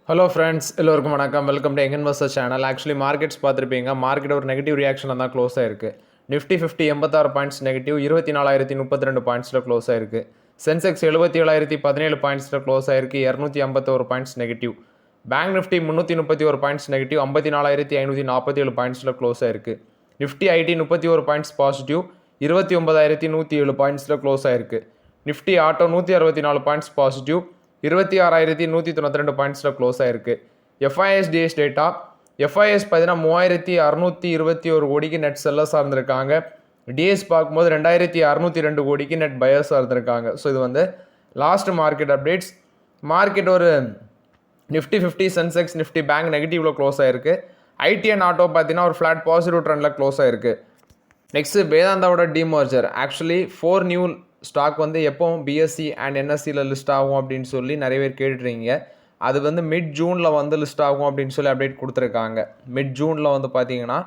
Hello friends, எல்லோருக்கும் வணக்கம். Welcome to investor channel. Actually markets பார்த்துருப்பீங்க. மார்க்கெட் ஒரு நெகட்டிவ் ரியாக்ஷனில் தான் க்ளோஸ் ஆயிருக்கு. நிஃப்டி 50 86 பாயிண்ட்ஸ் நெகட்டிவ், 24,032 பாயிண்ட்ஸில் க்ளோஸ் ஆயிருக்கு. சென்செக்ஸ் 77,017 பாயிண்ட்ஸில் க்ளோஸ் ஆயிருக்கு, 251 points negative. Bank Nifty 331 points negative, 54,547 பாயிண்ட்ஸில் க்ளோஸ் ஆயிருக்கு. நிஃப்டி ஐடி 31 பாயிண்ட்ஸ் பாசிட்டிவ், 29,107 பாயிண்ட்ஸில் க்ளோஸ் ஆயிருக்கு. நிஃப்டி ஆட்டோ 164 பாயிண்ட்ஸ் பாசிட்டிவ், 26,192 பாயிண்ட்ஸில் க்ளோஸ் ஆயிருக்கு. எஃப்ஐஎஸ்டிஎஸ் டேட்டா, எஃப்ஐஎஸ் பார்த்தீங்கன்னா 3,621 கோடிக்கு நெட் செல்லர்ஸாக இருந்திருக்காங்க. டிஎஸ் பார்க்கும்போது 2,602 கோடிக்கு நெட் பயர்ஸாக இருந்திருக்காங்க. ஸோ இது வந்து லாஸ்ட் மார்க்கெட் அப்டேட்ஸ். மார்க்கெட் ஒரு நிஃப்டி 50 சென்செக்ஸ் நிஃப்டி பேங்க் நெகட்டிவ்ல க்ளோஸ் ஆயிருக்கு. ஐடி அண்ட் ஆட்டோ பார்த்தீங்கன்னா ஒரு ஃப்ளாட் பாசிட்டிவ் ட்ரெண்டில் க்ளோஸ் ஆயிருக்கு. நெக்ஸ்ட் வேதாந்தாவோட டிமர்ஜர். ஆக்சுவலி 4 நியூ ஸ்டாக் வந்து எப்போ பிஎஸ்சி அண்ட் என்எஸ்சியில் லிஸ்ட் ஆகும் அப்படின்னு சொல்லி நிறைய பேர் கேட்டுருக்கீங்க. அது வந்து மிட் ஜூனில் வந்து லிஸ்ட் ஆகும் அப்படின்னு சொல்லி அப்டேட் கொடுத்துருக்காங்க. மிட் ஜூனில் வந்து பார்த்தீங்கன்னா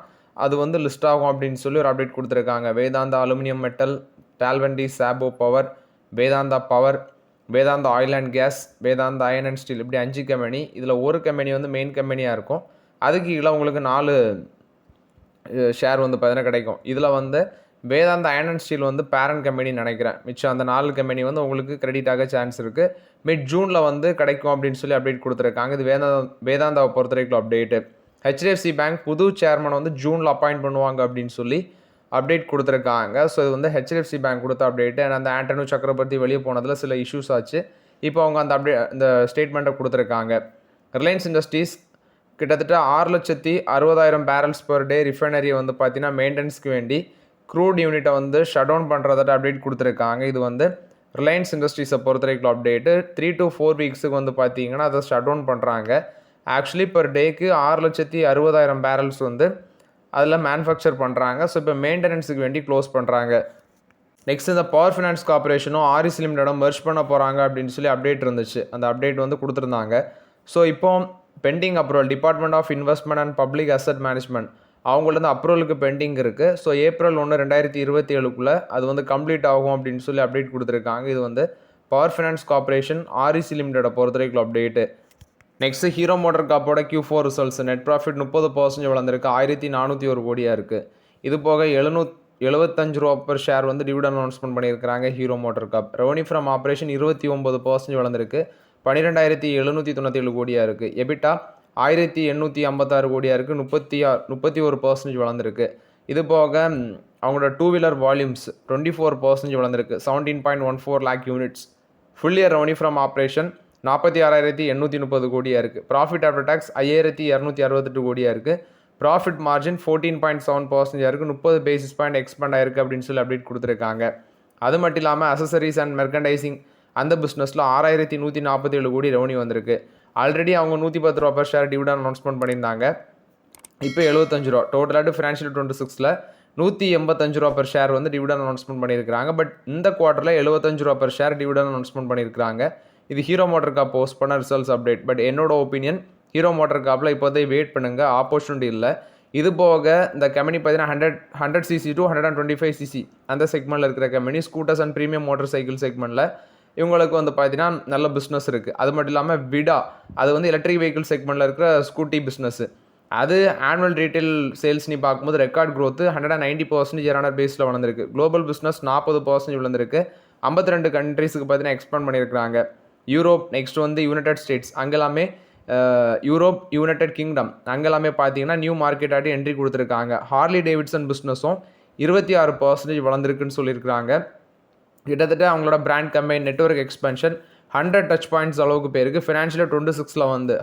அது வந்து லிஸ்ட் ஆகும் அப்படின்னு சொல்லி ஒரு அப்டேட் கொடுத்துருக்காங்க. Vedanta aluminium metal, Talwandi Sabo power, Vedanta power, Vedanta oil and gas, Vedanta iron and steel, இப்படி 5 கம்பெனி. இதில் ஒரு கம்பெனி வந்து மெயின் கம்பெனியாக இருக்கும். அதுக்கு கீழே உங்களுக்கு 4 ஷேர் வந்து பார்த்தீங்கன்னா கிடைக்கும். இதில் வந்து வேதாந்தா அயன் அண்ட் ஸ்டீல் வந்து பேரண்ட் கம்பெனின்னு நினைக்கிறேன். மிச்சம் அந்த 4 கம்பெனி வந்து உங்களுக்கு கிரெடிட் ஆக சான்ஸ் இருக்குது. மிட் ஜூனில் வந்து கிடைக்கும் அப்படின்னு சொல்லி அப்டேட் கொடுத்துருக்காங்க. இது வேதாந்தாவை பொறுத்த வரைக்கும் அப்டேட்டு. ஹெச்டிஎஃப்சி பேங்க் புது சேர்மன் வந்து ஜூனில் அப்பாயிண்ட் பண்ணுவாங்க அப்படின்னு சொல்லி அப்டேட் கொடுத்துருக்காங்க. ஸோ இது வந்து ஹெச்டிஎஃப்சி பேங்க் கொடுத்த அப்டேட்டு. அண்ட் அந்த ஆண்டனு சக்கரவர்த்தி வெளியே போனதில் சில இஷ்யூஸ் ஆச்சு. இப்போ அவங்க அந்த இந்த ஸ்டேட்மெண்ட்டை கொடுத்துருக்காங்க. ரிலையன்ஸ் இண்டஸ்ட்ரீஸ் கிட்டத்தட்ட 6,60,000 பேரல்ஸ் பர் டே ரிஃபைனரியை வந்து பார்த்தீங்கன்னா மெயின்டெனன்ஸ்க்கு வேண்டி க்ரூட் யூனிட்டை வந்து ஷட் டவுன் பண்ணுறதட்ட அப்டேட் கொடுத்துருக்காங்க. இது வந்து ரிலையன்ஸ் இண்டஸ்ட்ரீஸை பொறுத்த வரைக்கும் அப்டேட்டு. 3 to 4 வீக்ஸுக்கு வந்து பார்த்தீங்கன்னா அதை ஷட் டவுன் பண்ணுறாங்க. ஆக்சுவலி பர் டேக்கு 6,60,000 பேரல்ஸ் வந்து அதில் மேனுஃபேக்சர் பண்ணுறாங்க. ஸோ இப்போ மெயின்டெனன்ஸுக்கு வேண்டி க்ளோஸ் பண்ணுறாங்க. நெக்ஸ்ட் இந்த பவர் ஃபினான்ஸ் கார்பரேஷனும் ஆரிஸ் லிமிடெடும் மெர்ஜ் பண்ண போகிறாங்க அப்படின்னு சொல்லி அப்டேட் இருந்துச்சு. அந்த அப்டேட் வந்து கொடுத்துருந்தாங்க. ஸோ இப்போ pending approval department of investment and public asset management அவங்கள்ட்ட அப்ரூவலுக்கு பெண்டிங் இருக்குது. ஸோ April 1, 2027 அது வந்து கம்ப்ளீட் ஆகும் அப்படின்னு சொல்லி அப்டேட் கொடுத்துருக்காங்க. இது வந்து பவர் ஃபினான்ஸ் கார்பரேஷன் ஆர்இசி லிமிடெடை பொறுத்த வரைக்கும் அப்டேட்டு. நெக்ஸ்ட் ஹீரோ மோட்டார் காப்போட Q4 ரிசல்ட்ஸ். நெட் ப்ராஃபிட் 30% வளர்ந்துருக்கு, 1,401 கோடியாக இருக்குது. இது போக ₹775 பர் ஷேர் வந்து டிவிடன் அனௌன்ஸ்மெண்ட் பண்ணியிருக்கிறாங்க Hero MotoCorp. Revenue from operation 29% வளர்ந்துருக்கு, 12,797 கோடியாக இருக்குது. எபிட்டா 1,856 கோடியாக இருக்குது, 31% வளர்ந்துருக்கு. இது போக அவங்களோட 2 வீலர் வால்யூம்ஸ் 24% வளர்ந்துருக்கு, 17.14 lakh units. Full year revenue from operation 46,830 கோடியாக இருக்குது. ப்ராஃபிட் ஆஃப்டர் டேக்ஸ் 5,268 கோடியாக இருக்குது. ப்ராஃபிட் மார்ஜின் 14.7% இருக்குது, 30 பேசிஸ் பாயிண்ட் எக்ஸ்பேண்ட் ஆயிருக்கு அப்படின்னு சொல்லி அப்டேட் கொடுத்துருக்காங்க. அது மட்டும் இல்லாமல் அசசரிஸ் அண்ட் மெர்கண்டைசிங் அந்த பிஸ்னஸில் 6,147 கோடி ரெவன்யூ வந்திருக்கு. ஆல்ரெடி அவங்க ₹110 பர் ஷேர் டிவிடன் அனௌன்ஸ்மெண்ட் பண்ணியிருந்தாங்க. இப்போ ₹75. டோட்டலாக ஃபினான்ஷியல் 26ல் ₹185 பர் ஷேர் வந்து டிவிடன் அனௌன்ஸ்மெண்ட் பண்ணியிருக்காங்க. பட் இந்த குவார்ட்டரில் ₹75 பர் ஷேர் டிவிடன் அனௌன்ஸ்மெண்ட் பண்ணியிருக்காங்க. இது ஹீரோ மோட்டார் காப் போஸ்ட் பண்ண ரிசல்ட்ஸ் அப்டேட். பட் என்னோட ஒப்பீனியன் ஹீரோ மோட்டார் காப்பில் இப்போதைக்கு வெயிட் பண்ணுங்கள், ஆப்பர்ச்சுனிட்டி இல்லை. இது போக இந்த கம்பெனி பார்த்தீங்கன்னா 100cc to 125cc அந்த செக்மெண்ட்டில் இருக்கிற company, scooters and premium motor cycle செக்மெண்ட்டில் இவங்களுக்கு வந்து பார்த்தீங்கன்னா நல்ல பிஸ்னஸ் இருக்குது. அது மட்டும் இல்லாமல் விடா அது வந்து எலக்ட்ரிக் வெஹிக்கிள் செக்மெண்ட்டில் இருக்கிற ஸ்கூட்டி பிஸ்னஸ். அது ஆனுவல் ரீட்டைல் சேல்ஸ் நீ பார்க்கும்போது ரெக்கார்ட் க்ரோத் 190% இயர் பேஸில் வளர்ந்துருக்கு. குளோபல் பிஸ்னஸ் 40% வளர்ந்துருக்கு. 52 கண்ட்ரீஸுக்கு பார்த்தீங்கன்னா எக்ஸ்பேண்ட் பண்ணியிருக்கிறாங்க. யூரோப், நெக்ஸ்ட் வந்து யுனைடெட் ஸ்டேட்ஸ், அங்கெல்லாமே யூரோப், யுனைடெட் கிங்டம் அங்கெல்லாமே பார்த்தீங்கன்னா நியூ மார்க்கெட் ஆட்டி என்ட்ரி கொடுத்துருக்காங்க. ஹார்லி டேவிட்சன் பிஸ்னஸும் 26% வளர்ந்துருக்குன்னு சொல்லியிருக்கிறாங்க. கிட்டத்தட்ட அவங்களோட brand company network expansion 100 touch points அளவுக்கு போயிருக்கு. ஃபினான்ஷியல் 26ல் வந்து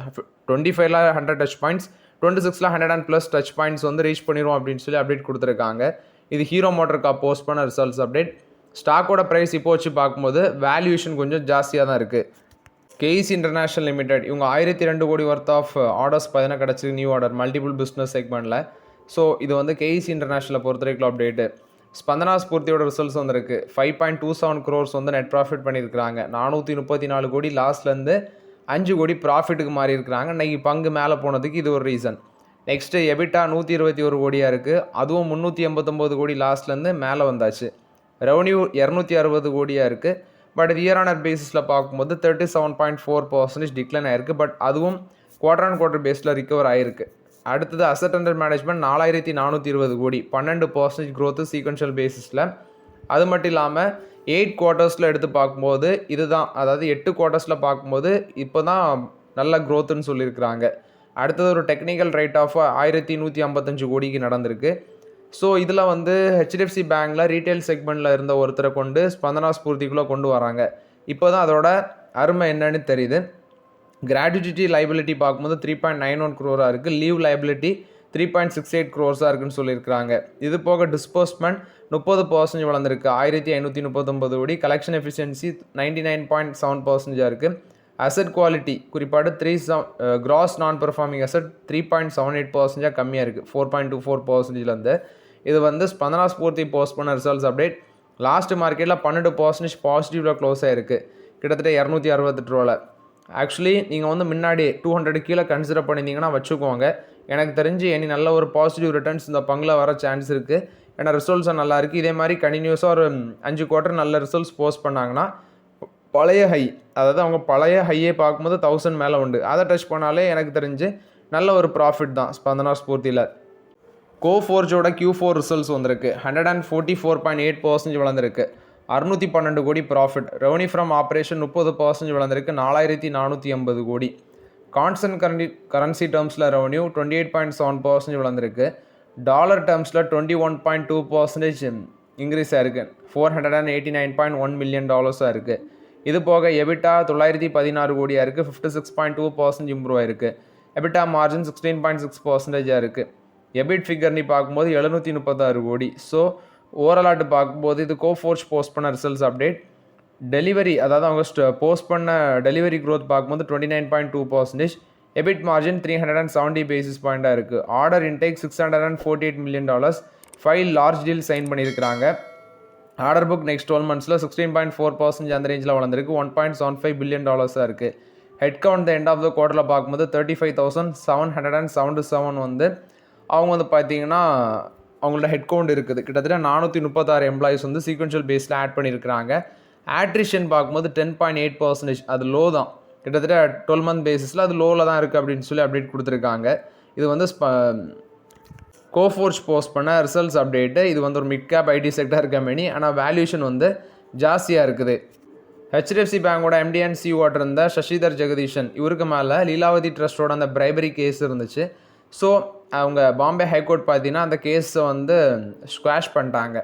25ல் 100 டச் பாயிண்ட்ஸ், 26ல் 100+ டச் பாயிண்ட்ஸ் வந்து ரீச் பண்ணிடும் அப்படின்னு சொல்லி அப்டேட் கொடுத்துருக்காங்க. இது ஹீரோ மோட்டார் காப் போஸ்ட் பண்ண ரிசல்ட்ஸ் அப்டேட். ஸ்டாக்கோட ப்ரைஸ் இப்போ வச்சு பார்க்கும்போது வேல்யூஷன் கொஞ்சம் ஜாஸ்தியாக தான் இருக்குது. கேஇசி இன்டர்நேஷனல் லிமிடெட் இவங்க 1,002 கோடி ஒர்த் ஆஃப் ஆர்டர்ஸ் பார்த்தீங்கன்னா கிடச்சிருக்கு, நியூ ஆர்டர் மல்டிபிள் பிஸ்னஸ் செக்மெண்ட்டில். ஸோ இது வந்து கேஇசி இன்டர்நேஷனலை பொறுத்த வரைக்கும் அப்டேட்டு. ஸ்பந்தனா ஸ்பூர்த்தியோட ரிசல்ட்ஸ் வந்திருக்கு. 5.27 crores வந்து நெட் ப்ராஃபிட் பண்ணியிருக்கிறாங்க. 434 கோடி லாஸ்ட்லேருந்து 5 கோடி ப்ராஃபிட்டுக்கு மாறி இருக்கிறாங்க. இன்றைக்கி பங்கு மேலே போனதுக்கு இது ஒரு ரீசன். நெக்ஸ்ட்டு எபிட்டா 121 கோடியாக இருக்குது, அதுவும் 389 கோடி லாஸ்ட்லேருந்து மேலே வந்தாச்சு. ரெவன்யூ 260 கோடியாக இருக்குது. பட் இயர் ஆனர் பேசிஸில் பார்க்கும்போது 37.4% டிக்ளைன் ஆயிருக்கு. பட் அதுவும் குவார்டர் ஆன் குவார்டர் பேஸில் ரிகவர் ஆகிருக்கு. அடுத்தது அசட் அண்டர் மேனேஜ்மெண்ட் 4420 கோடி, 12% growth சீக்வென்ஷியல் பேசிஸில். அது மட்டும் இல்லாமல் 8 குவார்ட்டர்ஸில் எடுத்து பார்க்கும்போது இதுதான், அதாவது 8 குவார்ட்டர்ஸில் பார்க்கும்போது இப்போ தான் நல்ல க்ரோத்துன்னு சொல்லியிருக்கிறாங்க. அடுத்தது ஒரு டெக்னிக்கல் ரைட் ஆஃப் 1155 கோடிக்கு நடந்திருக்கு. ஸோ இதில் வந்து ஹெச்டிஎஃப்சி பேங்க்கில் ரீட்டைல் செக்மெண்ட்டில் இருந்த ஒருத்தரை கொண்டு ஸ்பந்தனா ஸ்பூர்த்திக்குள்ளே கொண்டு வராங்க. இப்போ தான் அதோட அருமை என்னன்னு தெரியுது. கிராட்யுட்டி லைபிலிட்டி பார்க்கும்போது 3.91 crore இருக்குது. லீவ் லைபிலிட்டி 3.68 crores இருக்குன்னு சொல்லியிருக்கிறாங்க. இது போக டிஸ்போஸ்மெண்ட் 30% வளர்ந்துருக்கு, 1539 கோடி. கலெக்ஷன் எஃபிஷியன்சி 99.7% இருக்குது. அசட் குவாலிட்டி குறிப்பாடு கிராஸ் நான் பெர்ஃபார்மிங் அசட் 3.78% கம்மியாக இருக்குது, 4.24%. இது வந்து ஸ்பந்தனா ஸ்பூர்த்தி போஸ்ட் பண்ண ரிசல்ட்ஸ் அப்டேட். லாஸ்ட் மார்க்கெட்டில் 12% பாசிட்டிவில் க்ளோஸ் ஆகிருக்கு, கிட்டத்தட்ட 268 ரூபாவில். ஆக்சுவலி நீங்கள் வந்து முன்னாடி 200 கீழே கன்சிடர் பண்ணியிருந்தீங்கன்னா வச்சுக்கோங்க. எனக்கு தெரிஞ்சு இனி நல்ல ஒரு பாசிட்டிவ் ரிட்டர்ன்ஸ் இந்த பங்கில் வர சான்ஸ் இருக்குது. ஏன்னா ரிசல்ட்ஸும் நல்லா இருக்குது. இதே மாதிரி கண்டினியூஸாக ஒரு 5 குவார்ட்டர் நல்ல ரிசல்ட்ஸ் போஸ்ட் பண்ணாங்கன்னா பழைய ஹை, அதாவது அவங்க பழைய ஹையே பார்க்கும்போது 1000 மேலே உண்டு, அதை டச் பண்ணாலே எனக்கு தெரிஞ்சு நல்ல ஒரு ப்ராஃபிட் தான் ஸ்பந்தனா ஸ்பூர்த்தியில். கோஃபோர்ஜோட Q4 ரிசல்ட்ஸ் வந்திருக்கு, 144.8% வளர்ந்துருக்கு, 612 கோடி ப்ராஃபிட். ரெவன்யூ ஃப்ரம் ஆப்ரேஷன் 30% வளர்ந்துருக்கு, 4480 கோடி. கான்ஸ்டன்ட் கரன்சி டேர்ம்ஸில் ரெவன்யூ 28.7% வளர்ந்துருக்கு. டாலர் டேர்ம்ஸில் 21.2% இன்க்ரீஸ் ஆகிருக்கு, $489.1 மில்லியன் இருக்குது. இது போக எபிட்டா 916 கோடியாக இருக்குது, 56.2% இம்ப்ரூவ் ஆகிருக்கு. எபிட்டா மார்ஜின் 16.6% இருக்குது. எபிட் ஃபிகர்னி பார்க்கும்போது 736 கோடி. ஸோ ஓவராலாட்டு பார்க்கும்போது இது கோஃபோர்ஜ் போஸ்ட் பண்ண ரிசல்ட்ஸ் அப்டேட். டெலிவரி, அதாவது அவங்க போஸ்ட் பண்ண டெலிவரி க்ரோத் பார்க்கும்போது 29.2%. எபிட் மார்ஜின் 370 பேசிஸ் பாயிண்ட்டாக இருக்குது. Order intake $648 million, 5 large deal sign பண்ணியிருக்கிறாங்க. ஆர்டர் புக் நெக்ஸ்ட் 12 monthஸில் 16.4% அந்த ரேஞ்சில் வளர்ந்துருக்கு, $1.75 பில்லியன் இருக்குது. Head count end of the குவார்ட்டரில் பார்க்கும்போது 35,777 வந்து அவங்க வந்து பார்த்தீங்கன்னா அவங்களோட ஹெட் கவுண்ட் இருக்குது. கிட்டத்தட்ட 436 எம்ப்ளாயிஸ் வந்து சீக்வென்ஷியல் பேஸில் ஆட் பண்ணியிருக்கிறாங்க. ஆட்ரிஷன் பார்க்கும்போது 10.8%, அது லோ தான். கிட்டத்தட்ட 12 month பேசிஸில் அது லோவில் தான் இருக்குது அப்படின்னு சொல்லி அப்டேட் கொடுத்துருக்காங்க. இது வந்து கோஃபோர்ஜ் போஸ்ட் பண்ண ரிசல்ட்ஸ் அப்டேட்டு. இது வந்து ஒரு mid cap IT sector company, ஆனால் வேல்யூஷன் வந்து ஜாஸ்தியாக இருக்குது. ஹெச்டிஎஃப்சி பேங்கோட எம்டி அண்ட் சிஓ இருந்த சசிதர் ஜெகதீஷன், இவருக்கு மேலே லீலாவதி ட்ரஸ்ட்டோட அந்த பிரைபரி கேஸ் இருந்துச்சு. ஸோ அவங்க பாம்பே ஹைகோர்ட் பார்த்தீங்கன்னா அந்த கேஸை வந்து ஸ்குவாஷ் பண்ணிட்டாங்க.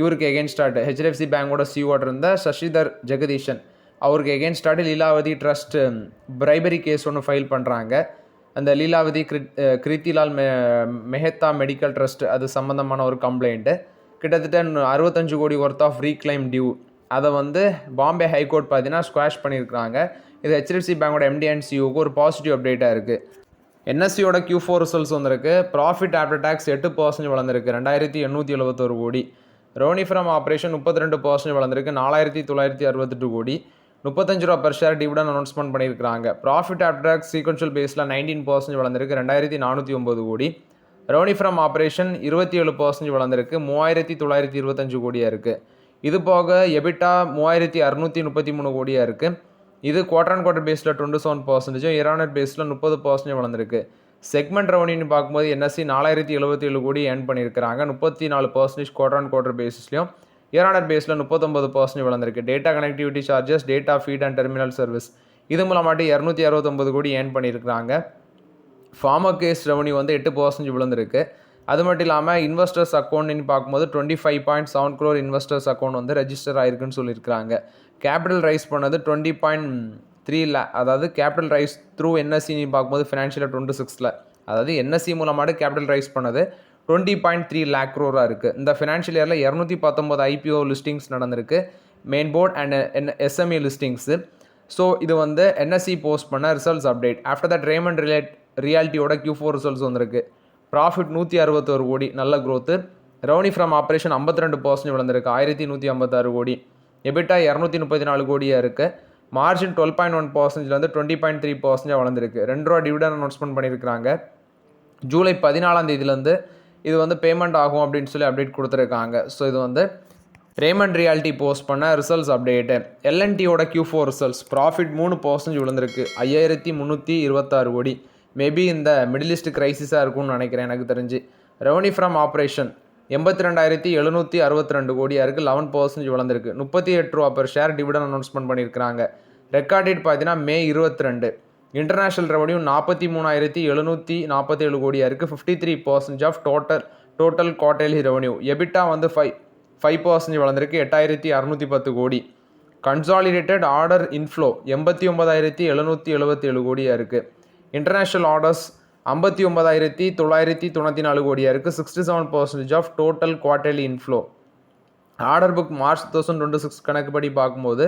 இவருக்கு எகென்ஸ்டாட்டு ஹெச்டிஎஃப்சி பேங்கோட சிஓ இருந்த சசிதர் ஜெகதீஷன், அவருக்கு எகென்ஸ்டாட்டு லீலாவதி ட்ரஸ்ட் பிரைபரி கேஸ் ஒன்று ஃபைல் பண்ணுறாங்க. அந்த லீலாவதி கிருத்திலால் மெஹத்தா மெடிக்கல் ட்ரஸ்ட், அது சம்மந்தமான ஒரு கம்ப்ளைண்ட்டு. கிட்டத்தட்ட 65 கோடி ஒர்த் ஆஃப் ரீக்ளைம் டியூ, அதை வந்து பாம்பே ஹைகோர்ட் பார்த்தீங்கன்னா ஸ்குவாஷ் பண்ணியிருக்கிறாங்க. இது ஹெச்டிஎஃப்சி பேங்கோட எம்டி அண்ட் சிஓக்கு ஒரு பாசிட்டிவ் அப்டேட்டாக இருக்குது. என்எஸ்சியோட Q4 ரிசல்ட்ஸ் வந்திருக்கு. ப்ராஃபிட் ஆஃப்டர் டேக்ஸ் 8% வளர்ந்துருக்கு, 2871 கோடி. ரெவன்யூ ஃப்ரம் ஆப்ரேஷன் 32% வளர்ந்துருக்கு, 4968 கோடி. 35 ரூபா பெர் ஷேர் டிவிடன் அனௌன்ஸ்மெண்ட் பண்ணியிருக்கிறாங்க. ப்ராஃபிட் ஆஃப்டர் டேக்ஸ் சீக்வென்ஷியல் பேஸில் 19% வளர்ந்துருக்கு, 2409 கோடி. ரெவன்யூ ஃப்ரம் ஆப்ரேஷன் 27% வளர்ந்துருக்கு, 3925 கோடியாக இருக்குது. இது போக எபிட்டா 3633 கோடியாக இருக்குது. இது குவார்டர் ஆன் குவார்டர் பேஸில் 27%, இயர் ஆன் இயர் பேஸில் 30% வளர்ந்துருக்கு. செக்மெண்ட் ரெவன்யூன்னு பார்க்கும்போது என்எஸ்சி 4077 கோடி ஏர்ன் பண்ணியிருக்கிறாங்க, 34% குவார்டர் ஆன் குவார்டர் பேஸஸ்லையும். இயர் ஆன் இயர் பேஸில் 39% வளர்ந்துருக்கு. Data connectivity charges, data feed and terminal service, இது மூலமாட்டி 269 கோடி ஏர்ன் பண்ணியிருக்கிறாங்க. ஃபார்மர் கேஸ் ரெவன்யூ வந்து 8% விழுந்திருக்கு. அது மட்டும் இல்லாமல் இன்வெஸ்டர்ஸ் அக்கௌண்ட்னு பார்க்கும்போது 25.7 crore இன்வெஸ்டர்ஸ் அக்கௌண்ட் வந்து ரெஜிஸ்டர் ஆயிருக்குன்னு சொல்லியிருக்கிறாங்க. கேபிட்டல் ரைஸ் பண்ணது 20.3 lakh, அதாவது கேபிட்டல் ரைஸ் த்ரூ என்எஸ்சின்னு பார்க்கும்போது ஃபினான்ஷியல் 26ல், அதாவது என்எஸ்சி மூலமாட்டு கேபிட்டல் ரைஸ் பண்ணது 20.3 lakh crore இருக்குது. இந்த ஃபினான்ஷியல் இயரில் 219 ஐபிஓ லிஸ்டிங்ஸ் நடந்திருக்கு, main board and SME listings. So இது வந்து என்எஸ்சி போஸ்ட் பண்ண results update. After that Raymond ரியாலிட்டியோட Q4 ரிசல்ட்ஸ் வந்திருக்கு. ப்ராஃபிட் 161 கோடி, நல்ல க்ரோத்து. ரெவன்யூ ஃப்ரம் ஆப்ரேஷன் 52% வளர்ந்துருக்கு, 1156 கோடி. எபிட்டா 234 கோடியாக இருக்குது. மார்ஜின் 12.1%லேருந்து 20.3% வளர்ந்துருக்கு. 2 ரூபா டிவிடன் அனௌன்ஸ்மெண்ட் பண்ணியிருக்கிறாங்க. ஜூலை 14 இது வந்து பேமெண்ட் ஆகும் அப்படின்னு சொல்லி அப்டேட் கொடுத்துருக்காங்க. ஸோ இது வந்து ரேமண்ட் ரியாலிட்டி போஸ்ட் பண்ண ரிசல்ட்ஸ் அப்டேட்டு. எல்என்டியோட Q4 ரிசல்ட்ஸ் ப்ராஃபிட் 3% விழுந்திருக்கு, 5326 கோடி. மேபி இந்த மிடில் ஈஸ்ட் கிரைசிஸாக இருக்கும்னு நினைக்கிறேன் எனக்கு தெரிஞ்சு. ரெவன்யூ ஃப்ரம் ஆப்ரேஷன் 82,762 கோடியாக இருக்குது, 11% வளர்ந்துருக்கு. 38 ரூபா பெர் ஷேர் டிவிடன் அனௌன்ஸ்மெண்ட் பண்ணியிருக்கிறாங்க. ரெக்கார்ட் டேட் பார்த்தீங்கன்னா May 22. இன்டர்நேஷனல் ரெவன்யூ 43,747 கோடியாக இருக்குது, 53% of total quarterly revenue. EBITDA வந்து 5% வளர்ந்துருக்கு, 8,610 கோடி. கன்சாலிடேட்டட் ஆர்டர் இன்ஃப்ளோ 89,777 கோடியாக இருக்குது. இன்டர்நேஷ்னல் ஆர்டர்ஸ் 59,994 கோடியாக இருக்குது, 67% of total quarterly inflow. Order book March 2026 கணக்குப்படி பார்க்கும்போது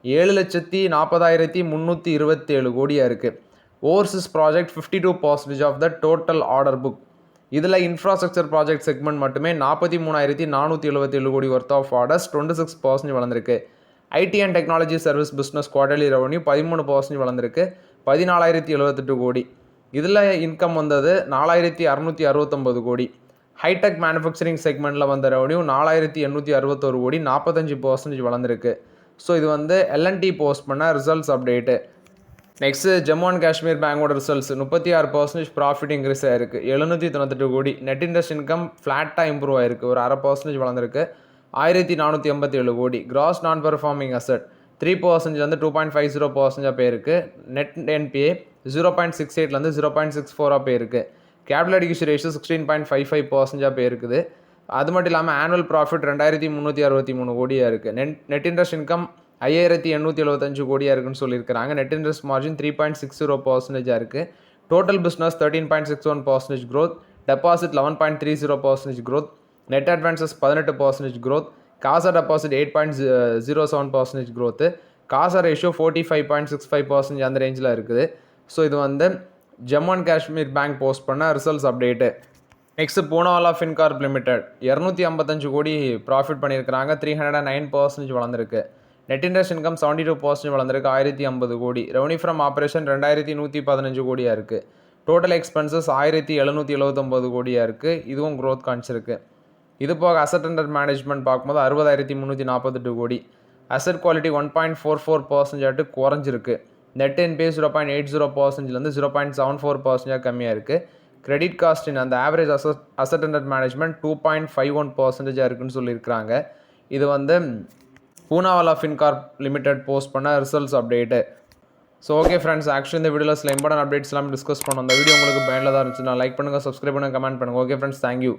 7,40,327 கோடியாக இருக்குது. Overseas project 52% of the total order book. இதில் இன்ஃப்ராஸ்ட்ரக்சர் ப்ராஜெக்ட் செக்மெண்ட் மட்டுமே 43,477 கோடி ஒர்த் ஆஃப் ஆர்டர்ஸ், 26% வளர்ந்துருக்கு. IT and technology service business quarterly revenue 13% வளர்ந்துருக்கு, 14,078 கோடி. இதில் இன்கம் வந்தது 4,669 கோடி. ஹைடெக் மேனுஃபேக்சரிங் செக்மெண்ட்டில் வந்த ரெவன்யூ 4,861 கோடி, 45% வளர்ந்துருக்கு. ஸோ இது வந்து எல்என்டி போஸ்ட் பண்ண results update. Next Jammu and Kashmir பேங்கோட ரிசல்ட்ஸ் 36% ப்ராஃபிட் இன்க்ரீஸ் ஆகிருக்கு, 798 கோடி. நெட் இன்ட்ரெஸ்ட் இன்கம் ஃப்ளாட்டாக இம்ப்ரூவ் ஆகிருக்கு, ஒரு 0.5% வளர்ந்துருக்கு, 1,487 கோடி. கிராஸ் நான் பெர்ஃபார்மிங் அசட் 3% வந்து 2.50% போயிருக்கு. நெட் என்பிஏ 0.68 0.64 போயிருக்கு. கேபிட்டல் அடிகேஷன் ரேஷியோ 16.55% போயிருக்குது. அது மட்டும் இல்லாமல் ஆனுவல் ப்ராஃபிட் 2,363 கோடியாக இருக்குது. நெட் இன்ட்ரெஸ்ட் இன்கம் 5,875 கோடியாக இருக்குன்னு சொல்லியிருக்கிறாங்க. நெட் இன்ட்ரெஸ்ட் மார்ஜின் 3.60% இருக்குது. Total business 13.61% growth, deposit 11.30% growth, net advances 18% growth, CASA deposit 8.07% growth, CASA ratio 45.65% அந்த ரேஞ்சில் இருக்குது. ஸோ இது வந்து Jammu and Kashmir bank post பண்ண results update. Next Poonawalla Fincorp limited 255 crore profit பண்ணியிருக்கிறாங்க, 309% வளர்ந்துருக்கு. நெட் இன்ட்ரெஸ்ட் இன்கம் 72% வளர்ந்துருக்கு, 1,050 கோடி. ரெவன்யூ ஃப்ரம் ஆப்ரேஷன் 2,115 கோடியாக இருக்குது. டோட்டல் எக்ஸ்பென்சஸ் 1,779 கோடியாக இருக்குது, இதுவும் க்ரோத் காமிச்சிருக்கு. இது போக அசட் அண்டர் மேனேஜ்மெண்ட் பார்க்கும்போது 60,348 கோடி. அசட் குவாலிட்டி 1.44% குறைஞ்சிருக்கு. நெட் என்பிஏ 0.80% 0.74% கம்மியாக இருக்குது. கிரெடிட் காஸ்டின் அந்த ஆவரேஜ் அசட் அண்டர் மேனேஜ்மெண்ட் 2.51% இருக்குன்னு சொல்லியிருக்கிறாங்க. இது வந்து பூனாவாலா ஃபின்கார்ப் லிமிடெட் போஸ்ட் பண்ண results update. So okay friends, actually இந்த வீடியோவில் சில இம்பார்ட்டன்ட் அப்டேட்ஸ் எல்லாம் டிஸ்கஸ் பண்ணோம். அந்த வீடியோ உங்களுக்கு பயனில் தான் இருந்துச்சுன்னா லைக் பண்ணுங்கள், சப்ஸ்கிரைப் பண்ணுங்கள், கமெண்ட் பண்ணுங்கள். Okay friends, thank you.